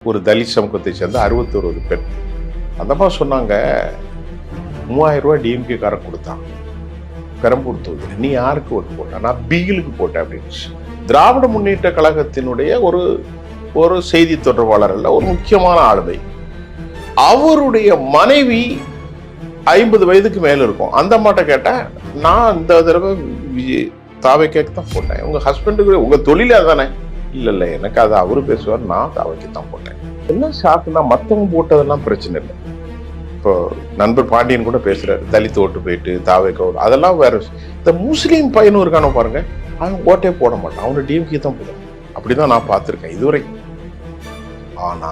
ஒரு தலித் சமூகத்தை சேர்ந்த 61 பெண் அந்த மாதிரி சொன்னாங்க. 3000 ரூபாய் டிஎம்கே காரன் கொடுத்தான் பெரம்பூர் தொகுதியில். நீ யாருக்கு ஓட்டு போட்ட? நான் பீகிலுக்கு போட்டேன் அப்படின்னு. திராவிட முன்னேற்ற கழகத்தினுடைய ஒரு செய்தி தொடர்பாளர் அல்ல, ஒரு முக்கியமான ஆளுமை. அவருடைய மனைவி 50 வயதுக்கு மேல இருக்கும். அந்த அம்மாட்ட கேட்டேன், நான் இந்த தடவை தாவைக்கு தான் போட்டேன். உங்க ஹஸ்பண்டுக்கு உங்க தொழிலே அதானே? இல்ல எனக்கு அது அவரு பேசுவார், நான் தாவைக்கு தான் போட்டேன். என்ன ஷாக்குன்னா மத்தவங்க போட்டதெல்லாம் பிரச்சனை இல்லை. இப்போ நண்பர் பாண்டியன் கூட பேசுறாரு, தலித் ஓட்டு போயிட்டு தாவைக்கு ஓட்டு, அதெல்லாம் வேற. இந்த முஸ்லீம் பையனும் இருக்கான பாருங்க, அவன் ஓட்டே போட மாட்டான், அவனோட டிஎம்கே தான் போடுவான். அப்படிதான் நான் பார்த்திருக்கேன் இதுவரை. ஆனா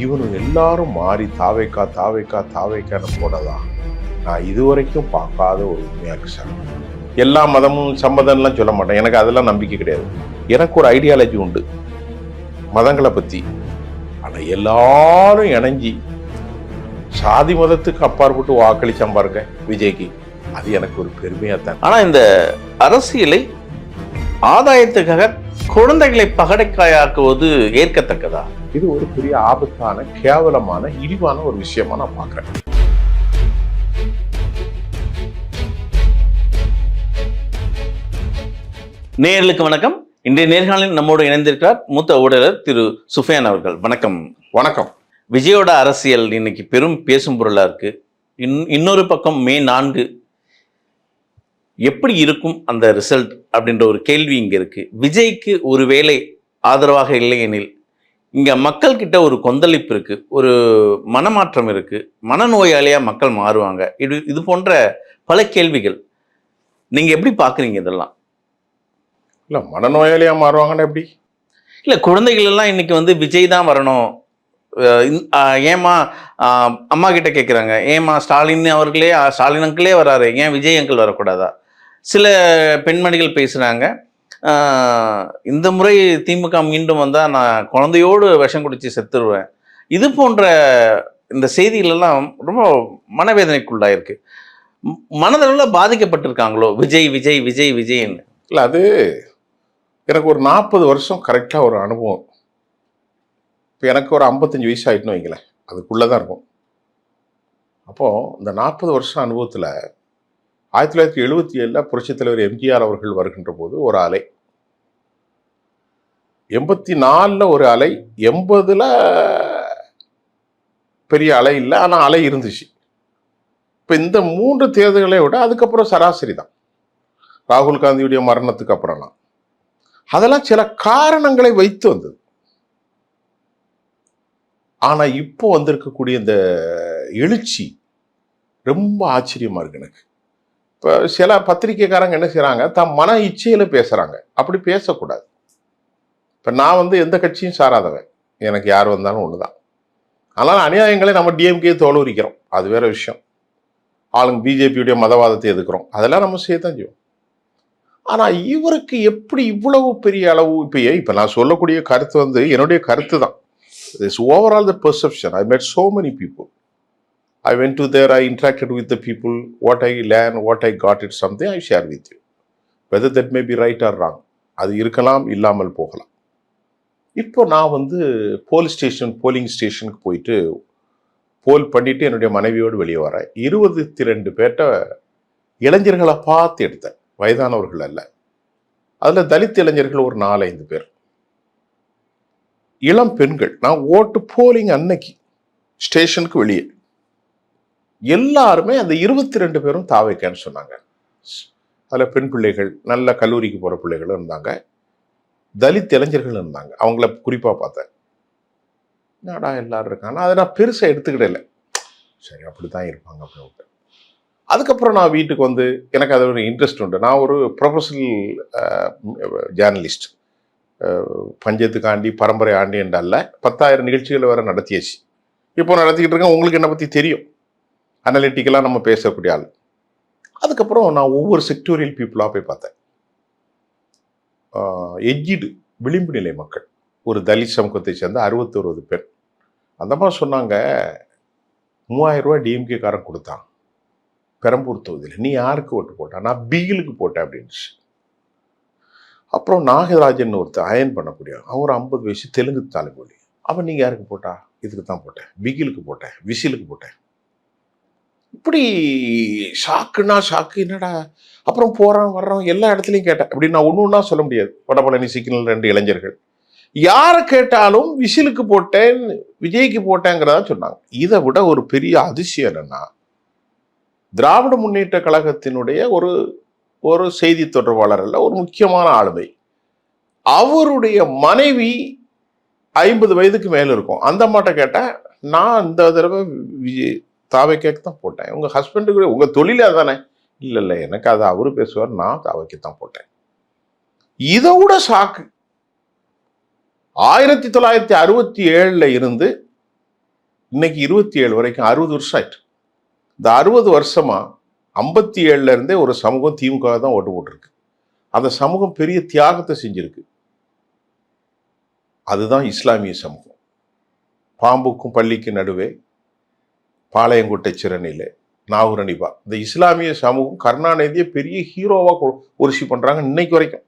இவனு எல்லாரும் மாறி தாவைக்கான்னு போனதான் நான் இதுவரைக்கும் பார்க்காத ஒரு உண்மையாக்கு சார். எல்லா மதமும் சம்மதம்லாம் சொல்ல மாட்டேன், எனக்கு அதெல்லாம் நம்பிக்கை கிடையாது. எனக்கு ஒரு ஐடியாலஜி உண்டு மதங்களை பத்தி. ஆனா எல்லாரும் இணைஞ்சி சாதி மதத்துக்கு அப்பாற்பட்டு வாக்களிச்சான் பாருங்க விஜய்க்கு, அது எனக்கு ஒரு பெருமையா தான். ஆனா இந்த அரசியலை ஆதாயத்துக்காக குழந்தைகளை பகடைக்காயாக்குவது ஏற்கத்தக்கதா? இது ஒரு பெரிய ஆபத்தான, கேவலமான, இழிவான ஒரு விஷயமா நான் பாக்குறேன். நேயர்களுக்கு வணக்கம். இன்றைய நேர்காணலில் நம்மோடு இணைந்திருக்கிறார் மூத்த ஊடகர் திரு சுஃபியான் அவர்கள். வணக்கம். வணக்கம். விஜயோட அரசியல் இன்னைக்கு பெரும் பேசும் பொருளா இருக்கு. இன்னொரு பக்கம் மே 4 எப்படி இருக்கும் அந்த ரிசல்ட் அப்படின்ற ஒரு கேள்வி இங்க இருக்கு. விஜய்க்கு ஒரு வேளை ஆதரவாக இல்லை எனில் இங்க மக்கள் கிட்ட ஒரு கொந்தளிப்பு இருக்கு, ஒரு மனமாற்றம் இருக்கு, மனநோயாளியா மக்கள் மாறுவாங்க. இது போன்ற பல கேள்விகள். நீங்க எப்படி பாக்குறீங்க இதெல்லாம்? இல்ல மனநோயாளியா மாறுவாங்கன்னா எப்படி? இல்ல குழந்தைகள் எல்லாம் இன்னைக்கு விஜய் தான் வரணும், ஏமா அம்மா கிட்ட கேட்குறாங்க, ஏமா ஸ்டாலின் அங்கிளே வராரு, ஏன் விஜய் அங்கிள் வரக்கூடாதா? சில பெண்மணிகள் பேசுகிறாங்க, இந்த முறை திமுக மீண்டும் வந்தால் நான் குழந்தையோடு விஷம் குடித்து செத்துருவேன். இது போன்ற இந்த செய்திகளெல்லாம் ரொம்ப மனவேதனைக்குள்ளாயிருக்கு. மனதளவில் பாதிக்கப்பட்டிருக்காங்களோ விஜய் விஜய் விஜய் விஜய்ன்னு? இல்லை, அது எனக்கு ஒரு 40 வருஷம் கரெக்டாக ஒரு அனுபவம். இப்போ எனக்கு ஒரு 55 வயசு ஆகிட்டுன்னு வைங்களேன், அதுக்குள்ளே தான் இருக்கும். அப்போது இந்த 40 வருஷம் அனுபவத்தில் 1977 புரட்சித் தலைவர் எம்ஜிஆர் அவர்கள் வருகின்ற போது ஒரு அலை, 84 ஒரு அலை, 80 பெரிய அலை இல்லை, ஆனால் அலை இருந்துச்சு. இப்போ இந்த 3 தேர்தல்களை விட அதுக்கப்புறம் சராசரி தான். ராகுல் காந்தியுடைய மரணத்துக்கு அப்புறம்லாம் அதெல்லாம் சில காரணங்களை வைத்து வந்தது. ஆனா இப்போ வந்திருக்கக்கூடிய இந்த எழுச்சி ரொம்ப ஆச்சரியமா இருக்கு எனக்கு. இப்போ சில பத்திரிகைக்காரங்க என்ன செய்யறாங்க, தம் மன இச்சையில பேசுறாங்க. அப்படி பேசக்கூடாது. இப்போ நான் எந்த கட்சியும் சாராதவன், எனக்கு யார் வந்தாலும் ஒண்ணுதான். அதனால அநியாயங்களை நம்ம டிஎம்கே தோலுரிக்கிறோம், அது வேற விஷயம். ஆளுங்க பிஜேபியுடைய மதவாதத்தை எதுக்குறோம், அதெல்லாம் நம்ம செய்யத்தான் செய்வோம். ஆனா இவருக்கு எப்படி இவ்வளவு பெரிய அளவு? இப்ப நான் சொல்லக்கூடிய கருத்து என்னுடைய கருத்து தான். This overall the perception. I met so many people. I went to there, I interacted with the people. What I learned, what I got, it's something I share with you. Whether that may be right or wrong, அது இருக்கலாம், இல்லாமல் போகலாம். இப்போ நான் polling ஸ்டேஷனுக்கு போயிட்டு போல் பண்ணிட்டு என்னுடைய மனைவியோடு வெளியே வரேன். 22 பேர்ட்ட இளைஞர்களை பார்த்து எடுத்தேன், வயதானவர்கள் அல்ல. அதுல தலித் இளைஞர்கள் ஒரு 4-5 பேர், இளம் பெண்கள். நான் ஓட்டு போலிங் அன்னைக்கு ஸ்டேஷனுக்கு வெளியே எல்லாருமே அந்த 22 பேரும் தாவைக்கான்னு சொன்னாங்க. அதுல பெண் பிள்ளைகள், நல்ல கல்லூரிக்கு போற பிள்ளைகளும் இருந்தாங்க, தலித் இளைஞர்கள் இருந்தாங்க. அவங்கள குறிப்பா பார்த்தேன். என்னடா எல்லாரும் இருக்காங்க, அதை நான் பெருசா எடுத்துக்கிடல, சரி அப்படித்தான் இருப்பாங்க அப்படின்னு. அதுக்கப்புறம் நான் வீட்டுக்கு எனக்கு அது ஒரு இன்ட்ரெஸ்ட் உண்டு. நான் ஒரு ப்ரொஃபஷனல் ஜேர்னலிஸ்ட். பஞ்சத்துக்காண்டி பரம்பரை ஆண்டி என்றல்ல, 10,000 நிகழ்ச்சிகளை வேற நடத்தியாச்சு, இப்போ நடத்திக்கிட்டு இருக்கேன். உங்களுக்கு என்னை பற்றி தெரியும், அனலிட்டிக்கலாக நம்ம பேசக்கூடிய ஆள். அதுக்கப்புறம் நான் ஒவ்வொரு செக்டோரியல் பீப்புளாக போய் பார்த்தேன். எஜ்ஜிடு விளிம்பு நிலை மக்கள், ஒரு தலித் சமூகத்தை சேர்ந்த 61 பெண் அந்த மாதிரி சொன்னாங்க. 3000 ரூபாய் டிஎம்கே காரன் கொடுத்தான் பெரம்பூர் தொகுதியில். நீ யாருக்கு ஓட்டு போட்ட? நான் பீகிலுக்கு போட்டேன் அப்படின்னு. அப்புறம் நாகராஜன் ஒருத்தர் அயன் பண்ணக்கூடிய, அவர் 50 வயசு, தெலுங்கு தாலிமொழி. அப்போ நீங்கள் யாருக்கு போட்டா? இதுக்கு தான் போட்டேன், பிகிலுக்கு போட்டேன், விசிலுக்கு போட்டேன். இப்படி ஷாக்குன்னா ஷாக்கு, என்னடா. அப்புறம் போகிறோம் வர்றோம் எல்லா இடத்துலையும் கேட்டேன். அப்படின்னு நான் ஒன்று ஒன்றா சொல்ல முடியாது. வடபழனி சிக்கனில் 2 இளைஞர்கள் யாரை கேட்டாலும் விசிலுக்கு போட்டேன், விஜய்க்கு போட்டேங்கிறதா சொன்னாங்க. இதை விட ஒரு பெரிய அதிசயம் என்னன்னா, திராவிட முன்னேற்ற கழகத்தினுடைய ஒரு செய்தி தொடர்பாளர் அல்ல, ஒரு முக்கியமான ஆளுமை, அவருடைய மனைவி 50 வயதுக்கு மேல இருக்கும். அந்த அம்மாட்ட கேட்டேன், நான் இந்த தடவை விஜய் தாவைக்கு தான் போட்டேன். உங்க ஹஸ்பண்டுக்கு உங்க தொழிலே அதானே? இல்ல எனக்கு அது அவரு பேசுவார், நான் தாவைக்கு தான் போட்டேன். இதை விட ஷாக்கு, 1967 இருந்து இன்னைக்கு 27 வரைக்கும் 60 வருஷம் ஆயிட்டு. இந்த 60 வருஷமா 57 இருந்தே ஒரு சமூகம் திமுக தான் ஓட்டு போட்டிருக்கு. அந்த சமூகம் பெரிய தியாகத்தை செஞ்சிருக்கு. அதுதான் இஸ்லாமிய சமூகம். பாம்புக்கும் பள்ளிக்கு நடுவே பாளையங்கோட்டை சிறனிலே நாகூரணிபா, இந்த இஸ்லாமிய சமூகம் கருணாநிதியை பெரிய ஹீரோவா ஒரிசி பண்றாங்க இன்னைக்கு வரைக்கும்.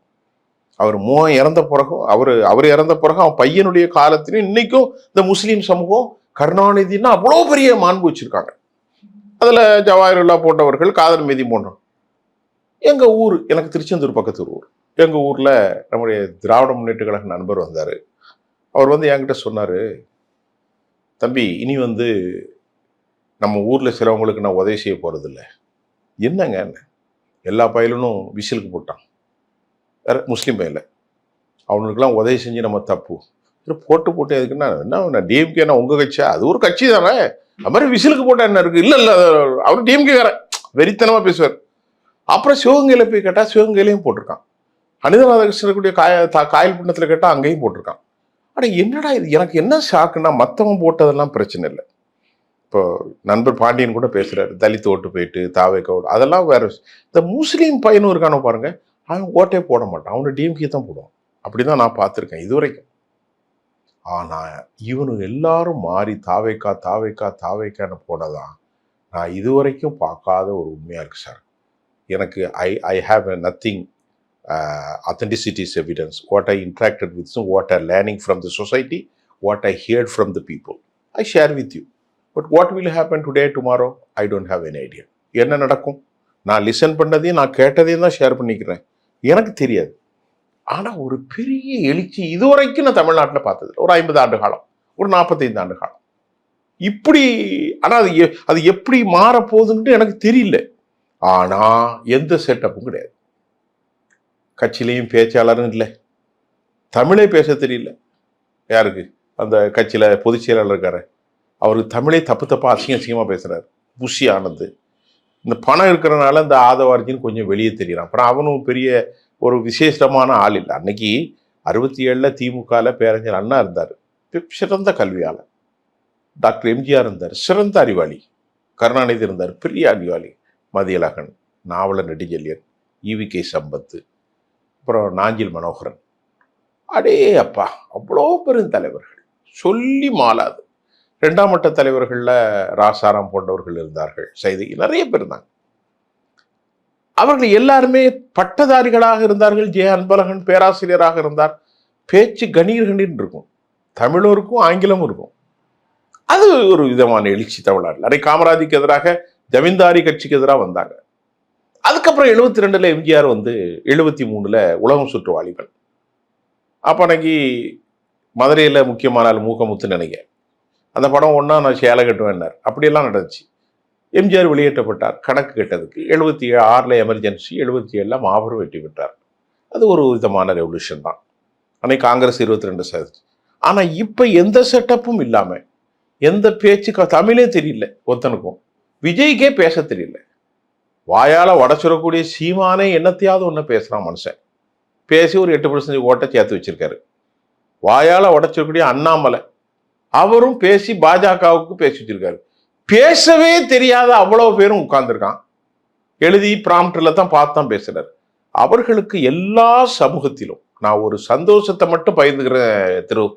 அவர் இறந்த பிறகும் அவர் இறந்த பிறகும் அவன் பையனுடைய காலத்திலும் இன்னைக்கும் இந்த முஸ்லீம் சமூகம் கருணாநிதினா அவ்வளோ பெரிய மாண்பு வச்சிருக்காங்க. அதுல ஜவாஹிருல்லா போன்றவர்கள், காதர் மீதி போன்றோம். எங்க ஊர், எனக்கு திருச்செந்தூர் பக்கத்து ஊர், எங்க ஊர்ல நம்முடைய திராவிட முன்னேற்ற கழக நண்பர் வந்தாரு. அவர் என்கிட்ட சொன்னாரு, தம்பி இனி நம்ம ஊர்ல சிலவங்களுக்கு நான் உதவி செய்ய போறது இல்லை. என்னங்க, எல்லா பயிலும் விசிலுக்கு போட்டான், வேற முஸ்லீம் பையில அவனுக்குலாம் உதவி செஞ்சு நம்ம தப்பு போட்டு எதுக்குன்னா என்ன டிஎம்கே உங்க கட்சியா? அது ஒரு கட்சி தானே, அது மாதிரி விசிலுக்கு போட்டா என்ன இருக்கு? இல்ல அவரு டிஎம்கே வெறித்தனமா பேசுவார். அப்புறம் சிவகங்கையில போய் கேட்டா சிவகங்கையிலையும் போட்டிருக்கான். அனிதா ராதாகிருஷ்ணனுடைய காயல் பின்னத்துல கேட்டா அங்கேயும் போட்டிருக்கான். ஆனா என்னடா இது, எனக்கு என்ன ஷாக்குன்னா, மத்தவன் போட்டதெல்லாம் பிரச்சனை இல்லை. இப்போ நண்பர் பாண்டியன் கூட பேசுறாரு, தலித் ஓட்டு போயிட்டு தாவேக்க ஓட்டு, அதெல்லாம் வேற. இந்த முஸ்லீம் பையனும் இருக்கானோ பாருங்க, அவன் ஓட்டே போட மாட்டான், அவனு டிஎம்கே தான் போடுவான். அப்படிதான் நான் பார்த்துருக்கேன் இது வரைக்கும். ஆனா இவனு எல்லாரும் மாறி தாவேக்கான்னு போனதான் நான் இதுவரைக்கும் பார்க்காத ஒரு உண்மையா இருக்கு சார். எனக்கு I have nothing authenticity is evidence. What I interacted with, what I learning from the society, what I heard from the people, I share with you. But what will happen today, tomorrow, I don't have any idea. என்ன நடக்கும், நான் listen பண்ணதையும் நான் கேட்டதையும் தான் share பண்ணிக்கிறேன், எனக்கு தெரியாது. ஆனா ஒரு பெரிய எழுச்சி இதுவரைக்கும் நான் தமிழ்நாட்டில் பார்த்தது ஒரு 50 ஆண்டு காலம், ஒரு 45 ஆண்டு காலம் இப்படி. ஆனா அது எப்படி மாறப்போகுதுன்னு எனக்கு தெரியல. ஆனா எந்த செட்டப்பும் கிடையாது. கட்சியிலையும் பேச்சாளரும் இல்லை, தமிழே பேச தெரியல யாருக்கு. அந்த கட்சியில பொதுச் செயலாளர் இருக்காரு, அவருக்கு தமிழே தப்பா அசிங்கமா பேசுறாரு. புஷி ஆனது இந்த பணம் இருக்கிறனால இந்த ஆதவார்ஜின்னு கொஞ்சம் வெளியே தெரியறான். அப்புறம் அவனும் பெரிய ஒரு விசேஷமான ஆள் இல்லை. அன்னைக்கு 67 திமுகல பேரறிஞர் அண்ணா இருந்தார், சிறந்த கல்வியாளர். டாக்டர் எம்ஜிஆர் இருந்தார், சிறந்த அறிவாளி. கருணாநிதி இருந்தார், பெரிய அறிவாளி. மதியழகன், நாவலர் நெடுஞ்செழியன், ஈவிகே சம்பத், அப்புறம் நாஞ்சில் மனோகரன். அடே அப்பா, அவ்வளோ பெரும் தலைவர்கள் சொல்லி மாளாது. 2ஆம் மட்ட தலைவர்கள்ல ராசாராம் போன்றவர்கள் இருந்தார்கள், செய்தி நிறைய பேர் இருந்தாங்க. அவர்கள் எல்லாருமே பட்டதாரிகளாக இருந்தார்கள். ஜே அன்பழகன் பேராசிரியராக இருந்தார். பேச்சு கணீர் இருக்கும், தமிழும் இருக்கும் ஆங்கிலமும் இருக்கும். அது ஒரு விதமான எழுச்சி தமிழ்நாட்டில். அன்னைக்கு காமராஜுக்கு எதிராக ஜமீன்தாரி கட்சிக்கு எதிராக வந்தாங்க. அதுக்கப்புறம் 72 எம்ஜிஆர் 73 உலகம் சுற்று வாலிபன். அப்ப அன்னைக்கு மதுரையில முக்கியமான ஆள் மூக்கமுத்து நினைக்க, அந்த படம் ஒன்னா நான் சேலை கட்டுவேன்னார். அப்படியெல்லாம் நடந்துச்சு. எம்ஜிஆர் வெளியேற்றப்பட்டார் கணக்கு கெட்டதுக்கு. 76 எமர்ஜென்சி, 77 மாபெரும் வெற்றி பெற்றார். அது ஒரு விதமான ரெவல்யூஷன் தான். அன்னைக்கு காங்கிரஸ் 22%. ஆனா இப்ப எந்த செட்டப்பும் இல்லாம, எந்த பேச்சுக்கு தமிழே தெரியல ஒருத்தனுக்கும். விஜய்க்கே பேச தெரியல. வாயால உடச்சிடக்கூடிய சீமானே என்னத்தையாவது ஒன்று பேசுறான் மனுஷன். பேசி ஒரு 8% ஓட்டை சேர்த்து வச்சிருக்காரு. வாயால உடச்சிடக்கூடிய அண்ணாமலை, அவரும் பேசி பாஜகவுக்கு பேசி வச்சிருக்காரு. பேசவே தெரியாத அவ்வளவு பேரும் உட்கார்ந்துருக்கான். எழுதி பிராம்ப்ட்ல தான் பார்த்து தான் பேசுறாரு. அவர்களுக்கு எல்லா சமூகத்திலும் நான் ஒரு சந்தோஷத்தை மட்டும் பகிர்ந்துக்கிறேன்.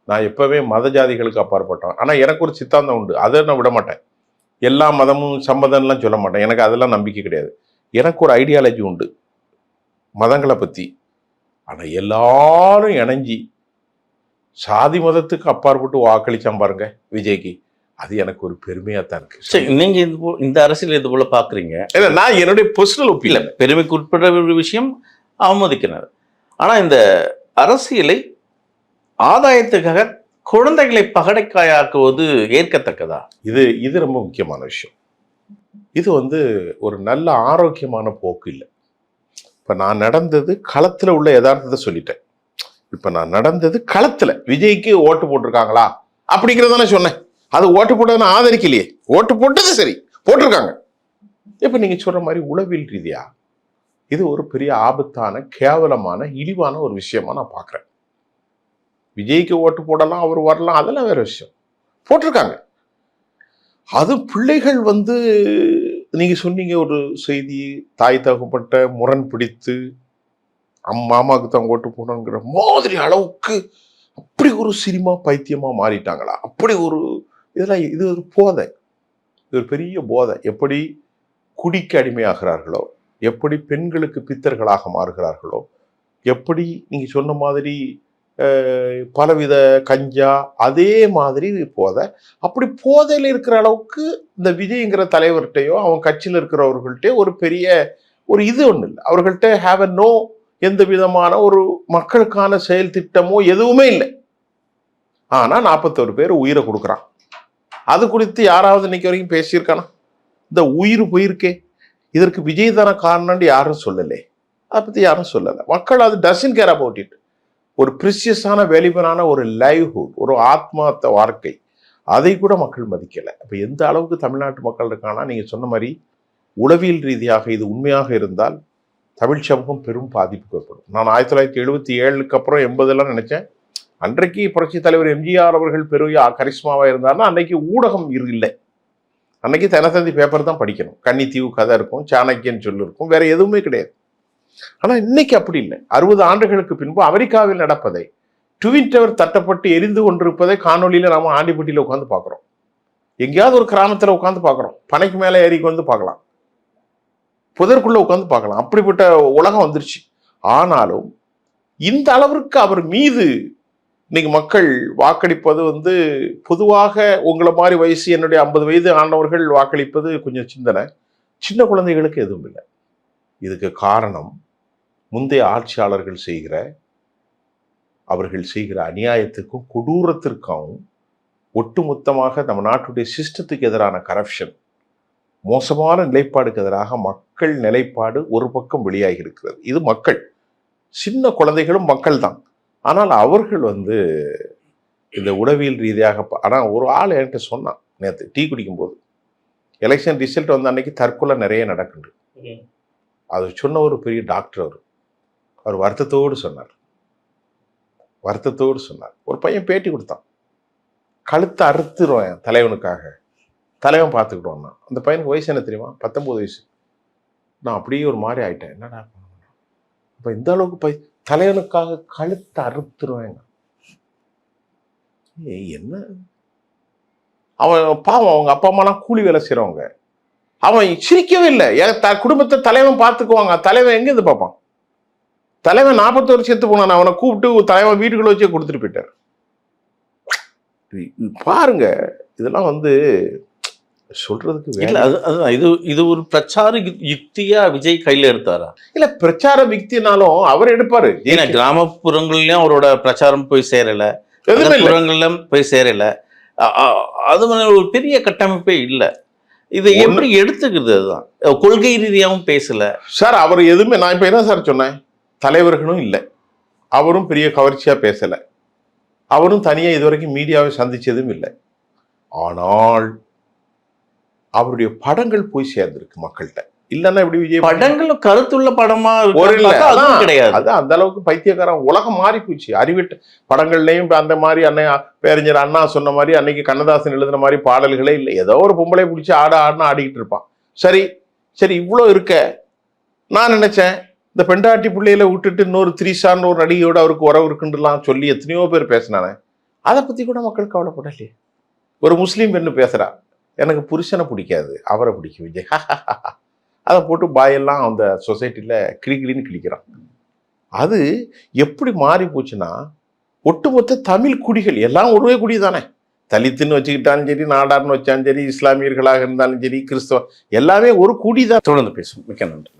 நான் எப்பவே மத ஜாதிகளுக்கு அப்பாற்பட்டேன். ஆனா எனக்கு ஒரு சித்தாந்தம் உண்டு, அதை நான் விட மாட்டேன். எல்லா மதமும் சம்மதம்லாம் சொல்ல மாட்டேன், எனக்கு அதெல்லாம் நம்பிக்கை கிடையாது. எனக்கு ஒரு ஐடியாலஜி உண்டு மதங்களை பத்தி. ஆனா எல்லாரும் இணைஞ்சி சாதி மதத்துக்கு அப்பாற்பட்டு வாக்களிச்சான் பாருங்க விஜய்க்கு. அது எனக்கு ஒரு பெருமையா தான் இருக்கு. சரி, நீங்க இந்த அரசியல் இது போல பாக்குறீங்க. இல்ல, நான் என்னுடைய பர்சனல் ஒப்பீனியன். பெருமைக்கு உட்பட்ட ஒரு விஷயம் அவமதிக்கிறார். ஆனா இந்த அரசியலை ஆதாயத்துக்காக குழந்தைகளை பகடைக்காயாக்குவது ஏற்கத்தக்கதா? இது ரொம்ப முக்கியமான விஷயம். இது ஒரு நல்ல ஆரோக்கியமான போக்கு இல்லை. இப்ப நான் நடந்தது களத்துல உள்ள யதார்த்தத்தை சொல்லிட்டேன். இப்ப நான் நடந்தது களத்துல விஜய்க்கு ஓட்டு போட்டிருக்காங்களா அப்படிங்கிறதானே சொன்னேன். அது ஓட்டு போட்டதுன்னு ஆதரிக்கலையே. ஓட்டு போட்டது சரி, போட்டிருக்காங்க. இப்ப நீங்க சொல்ற மாதிரி உளவியல் ரீதியா இது ஒரு பெரிய ஆபத்தான, கேவலமான, இழிவான ஒரு விஷயமா நான் பாக்குறேன். விஜய்க்கு ஓட்டு போடலாம், அவர் வரலாம், அதெல்லாம் வேற விஷயம். போட்டிருக்காங்க. அது பிள்ளைகள் நீங்க சொன்னீங்க ஒரு செய்தி, தாய் தகப்பட்ட முரண் பிடித்து மாமாவுக்கு தான் ஓட்டு போடணுங்கிற மாதிரி அளவுக்கு அப்படி ஒரு சினிமா பைத்தியமா மாறிட்டாங்களா? அப்படி ஒரு இது ஒரு போதை, இது ஒரு பெரிய போதை. எப்படி குடிக்கு அடிமையாகிறார்களோ, எப்படி பெண்களுக்கு பித்தர்களாக மாறுகிறார்களோ, எப்படி நீங்க சொன்ன மாதிரி பலவித கஞ்சா, அதே மாதிரி போதை. அப்படி போதையில் இருக்கிற அளவுக்கு இந்த விஜய்ங்கிற தலைவர்கிட்டயோ அவன் கட்சியில் இருக்கிறவர்கள்ட்டயோ ஒரு பெரிய ஒரு இது ஒண்ணு இல்லை. அவர்கள்ட்ட ஹேவ் அ நோ, எந்த விதமான ஒரு மக்களுக்கான செயல் திட்டமோ எதுவுமே இல்லை. ஆனா 41 பேர் உயிரை கொடுக்குறான். அது குறித்து யாராவது இன்னைக்கு வரைக்கும் பேசியிருக்கானா? இந்த உயிர் போயிருக்கே, இதற்கு விஜய் தான காரணம்னு யாரும் சொல்லலை. அதை பத்தி யாரும் சொல்லலை. மக்கள் அது டசன் கேர் அபவுட் இட். ஒரு பிரிசியஸான வேல்யூபிளான ஒரு லைவ்ஹுட், ஒரு ஆத்மார்த்த வாழ்க்கை, அதை கூட மக்கள் மதிக்கலை. அப்ப எந்த அளவுக்கு தமிழ்நாட்டு மக்கள் இருக்கானா? நீங்க சொன்ன மாதிரி உளவியல் ரீதியாக இது உண்மையாக இருந்தால் தமிழ் சமூகம் பெரும் பாதிப்புக்கு ஏற்படும். நான் 1977 அப்புறம் 80 நினைச்சேன். அன்றைக்கு புரட்சி தலைவர் எம்ஜிஆர் அவர்கள் பெரிய கரிஸ்மாவா இருந்தாருன்னா அன்னைக்கு ஊடகம் இல்லை. அன்னைக்கு தினத்தந்தி பேப்பர் தான் படிக்கணும். கன்னித்தீவு கதை இருக்கும், சாணக்கியன் சொல்லு இருக்கும், வேற எதுவுமே கிடையாது. ஆனா இன்னைக்கு அப்படி இல்லை. 60 ஆண்டுகளுக்கு பின்பு அமெரிக்காவில் நடப்பதை, ட்வின் டவர் தட்டப்பட்டு எரிந்து கொண்டிருப்பதை காணொலியில நாம ஆண்டிப்பட்டியில உட்காந்து பார்க்கிறோம். எங்கேயாவது ஒரு கிராமத்துல உட்காந்து பார்க்கிறோம். பனைக்கு மேல ஏறிக்கு வந்து பார்க்கலாம், புதற்குள்ள உட்காந்து பார்க்கலாம். அப்படிப்பட்ட உலகம் வந்துருச்சு. ஆனாலும் இந்த அளவிற்கு அவர் மீது இன்னைக்கு மக்கள் வாக்களிப்பது பொதுவாக உங்களை மாதிரி வயசு, என்னுடைய 50 வயது ஆனவர்கள் வாக்களிப்பது கொஞ்சம் சிந்தனை. சின்ன குழந்தைகளுக்கு எதுவும் இல்லை. இதுக்கு காரணம் முந்தைய ஆட்சியாளர்கள் அவர்கள் செய்கிற அநியாயத்துக்கும் கொடூரத்திற்காகவும், ஒட்டுமொத்தமாக நம்ம நாட்டுடைய சிஸ்டத்துக்கு எதிரான கரப்ஷன், மோசமான நிலைப்பாடுக்கு எதிராக மக்கள் நிலைப்பாடு ஒரு பக்கம் வெளியாகி இருக்கிறது. இது மக்கள், சின்ன குழந்தைகளும் மக்கள் தான். ஆனால் அவர்கள் இந்த உளவியல் ரீதியாக ஆனால் ஒரு ஆள் என்கிட்ட சொன்னான் நேற்று டீ குடிக்கும் போது, எலெக்ஷன் ரிசல்ட் அன்னைக்கு தற்கொலை நிறைய நடக்குது. அது சொன்ன ஒரு பெரிய டாக்டர். அவர் வருத்தத்தோடு சொன்னார். ஒரு பையன் பேட்டி கொடுத்தான், கழுத்தை அறுத்துருவேன் தலைவனுக்காக, தலைவன் பார்த்துக்கிட்டோம்னா. அந்த பையனுக்கு வயசு என்ன தெரியுமா? 19 வயசு. நான் அப்படியே ஒரு மாதிரி ஆயிட்டேன். என்னடா இப்போ இந்த அளவுக்கு தலைவனுக்காக கழுத்தை அறுத்துருவேங்க. என்ன அவன் பாவம், அவங்க அப்பா அம்மாலாம் கூலி வேலை செய்யறவங்க. அவன் சிரிக்கவே இல்லை. குடும்பத்தை தலைவன் பார்த்துக்குவாங்க. தலைவன் எங்க இருந்து பார்ப்பான்? தலைவன் 41 செத்து போனான். அவனை கூப்பிட்டு தலைவன் வீட்டுக்குள்ள வச்சே கொடுத்துட்டு போயிட்டார். பாருங்க, இதெல்லாம் சொல்றதுக்கு இல்ல. அதுதான் இது ஒரு பிரச்சார யுக்தியா விஜய் கையில எடுத்தாரா? இல்ல, பிரச்சார யுக்தினாலும் அவர் எடுப்பாரு. ஏன்னா கிராமப்புறங்கள்லயும் அவரோட பிரச்சாரம் போய் சேரல, புறங்கள்ல போய் சேரல. அது ஒரு பெரிய கட்டமைப்பே இல்லை. இதை எப்படி எடுத்துக்கிறது? அதுதான் கொள்கை ரீதியாகவும் பேசல சார். அவர் எதுவுமே, நான் இப்ப என்ன சார் சொன்னேன், தலைவர்களும் இல்லை, அவரும் பெரிய கவர்ச்சியா பேசல, அவரும் தனியா இதுவரைக்கும் மீடியாவை சந்திச்சதும் இல்லை. ஆனால் அவருடைய படங்கள் போய் சேர்ந்திருக்கு மக்கள்கிட்ட. இல்லன்னா இப்படி விஜய் படங்கள் கருத்துள்ள படமா கிடையாது. அது அந்த அளவுக்கு பைத்தியக்காரன் உலகம் மாறி போச்சு. அறிவிட்ட படங்கள்லயும் அந்த மாதிரி பேரறிஞர் அண்ணா சொன்ன மாதிரி அன்னைக்கு கண்ணதாசன் எழுதின மாதிரி பாடல்களே இல்லை. ஏதோ ஒரு பொம்பளை பிடிச்சி ஆடுன்னு ஆடிக்கிட்டு இருப்பான். சரி, இவ்வளோ இருக்க நான் நினைச்சேன், இந்த பெண்டாட்டி பிள்ளையில விட்டுட்டு இன்னொரு த்ரீசான்னு ஒரு நடிகையோட அவருக்கு உறவு இருக்குன்றலாம் சொல்லி எத்தனையோ பேர் பேசினானே. அதை பத்தி கூட மக்கள் கவலைப்படலையே. ஒரு முஸ்லீம் பெண்ணு பேசுறா, எனக்கு புருஷனை பிடிக்காது, அவரை பிடிக்கும் விஜய், அதை போட்டு பாயெல்லாம் அந்த சொசைட்டியில் கிளின்னு கிளிக்கிறான். அது எப்படி மாறி போச்சுன்னா, ஒட்டுமொத்த தமிழ் குடிகள் எல்லாம் ஒரே குடி தானே. தலித்துன்னு வச்சுக்கிட்டாலும் சரி, நாடார்னு வச்சாலும் சரி, இஸ்லாமியர்களாக இருந்தாலும் சரி, கிறிஸ்தவ எல்லாமே ஒரு குடி தான். தொடர்ந்து பேசும். மிக்க நன்றி.